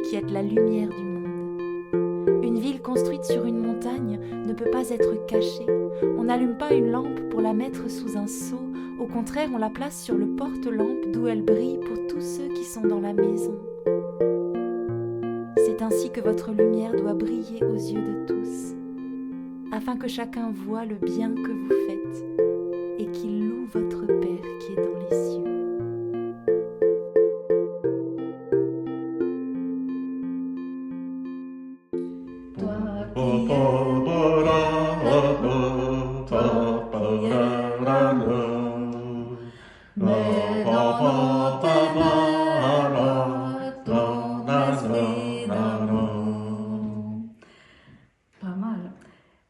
qui êtes la lumière du monde. Une ville construite sur une montagne ne peut pas être cachée. On n'allume pas une lampe pour la mettre sous un seau. Au contraire, on la place sur le porte-lampe d'où elle brille pour tous ceux qui sont dans la maison. C'est ainsi que votre lumière doit briller aux yeux de tous, afin que chacun voie le bien que vous faites et qu'il loue votre Père qui est dans les cieux. Pas mal.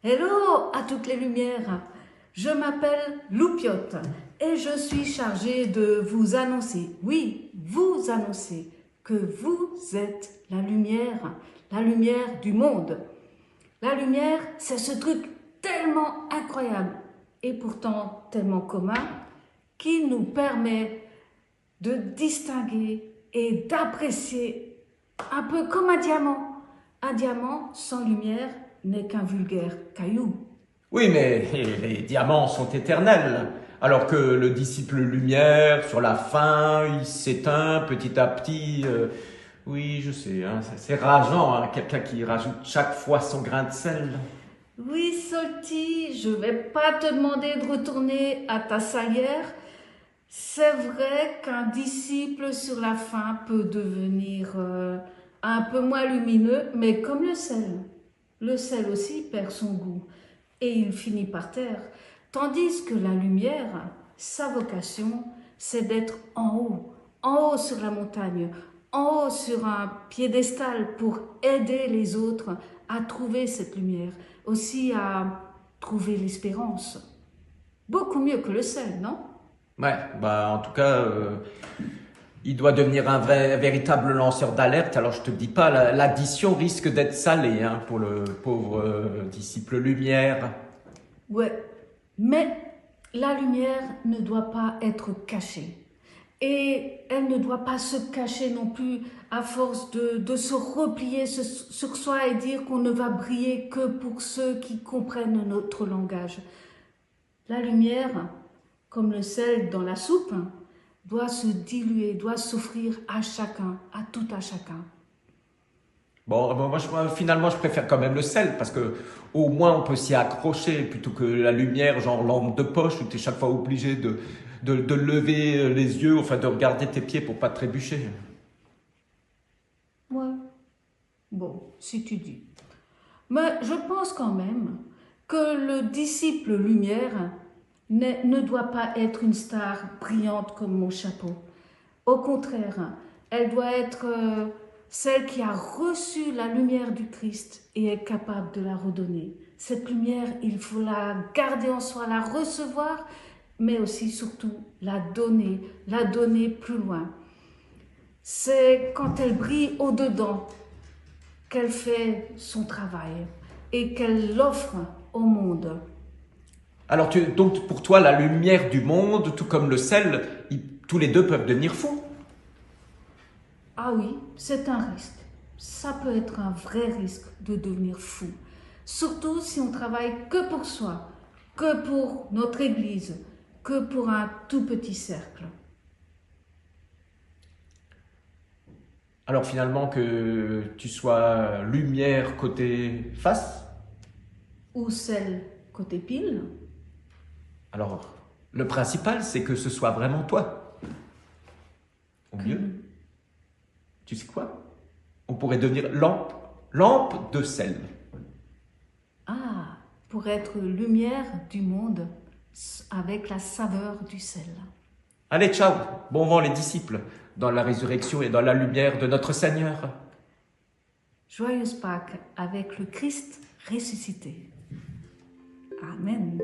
Hello à toutes les lumières. Je m'appelle Loupiote et je suis chargée de vous annoncer, oui, vous annoncer que vous êtes la lumière du monde. La lumière, c'est ce truc tellement incroyable et pourtant tellement commun qui nous permet de distinguer et d'apprécier un peu comme un diamant. Un diamant sans lumière n'est qu'un vulgaire caillou. Oui, mais les diamants sont éternels, alors que le disciple lumière, sur la fin, il s'éteint petit à petit. Oui, je sais, hein, c'est rageant, hein, quelqu'un qui rajoute chaque fois son grain de sel. Oui, Solti, je vais pas te demander de retourner à ta salière. C'est vrai qu'un disciple sur la fin peut devenir un peu moins lumineux, mais comme le sel. Le sel aussi perd son goût et il finit par terre. Tandis que la lumière, sa vocation, c'est d'être en haut sur la montagne, en haut sur un piédestal pour aider les autres à trouver cette lumière, aussi à trouver l'espérance. Beaucoup mieux que le sel, non? Ouais, bah en tout cas, il doit devenir un véritable lanceur d'alerte. Alors je te dis pas, l'addition risque d'être salée hein, pour le pauvre disciple lumière. Ouais, mais la lumière ne doit pas être cachée. Et elle ne doit pas se cacher non plus à force de se replier sur soi et dire qu'on ne va briller que pour ceux qui comprennent notre langage. La lumière, comme le sel dans la soupe, doit se diluer, doit s'offrir à chacun, à tout à chacun. Bon, moi, finalement, je préfère quand même le sel parce que au moins on peut s'y accrocher plutôt que la lumière, genre lampe de poche où tu es chaque fois obligé de lever les yeux, enfin de regarder tes pieds pour pas te trébucher. Ouais, bon, si tu dis. Mais je pense quand même que le disciple lumière ne doit pas être une star brillante comme mon chapeau. Au contraire, elle doit être celle qui a reçu la lumière du Christ et est capable de la redonner. Cette lumière, il faut la garder en soi, la recevoir, mais aussi surtout la donner plus loin. C'est quand elle brille au-dedans qu'elle fait son travail et qu'elle l'offre au monde. Alors donc pour toi, la lumière du monde, tout comme le sel, tous les deux peuvent devenir fous. Ah oui, c'est un risque. Ça peut être un vrai risque de devenir fou. Surtout si on travaille que pour soi, que pour notre église, que pour un tout petit cercle. Alors finalement que tu sois lumière côté face, Ou celle côté pile. alors le principal c'est que ce soit vraiment toi. Au mieux, tu sais quoi? On pourrait devenir lampe de sel. Ah, pour être lumière du monde avec la saveur du sel. Allez, ciao, bon vent les disciples, dans la résurrection et dans la lumière de notre Seigneur. Joyeuse Pâques avec le Christ ressuscité. Amen.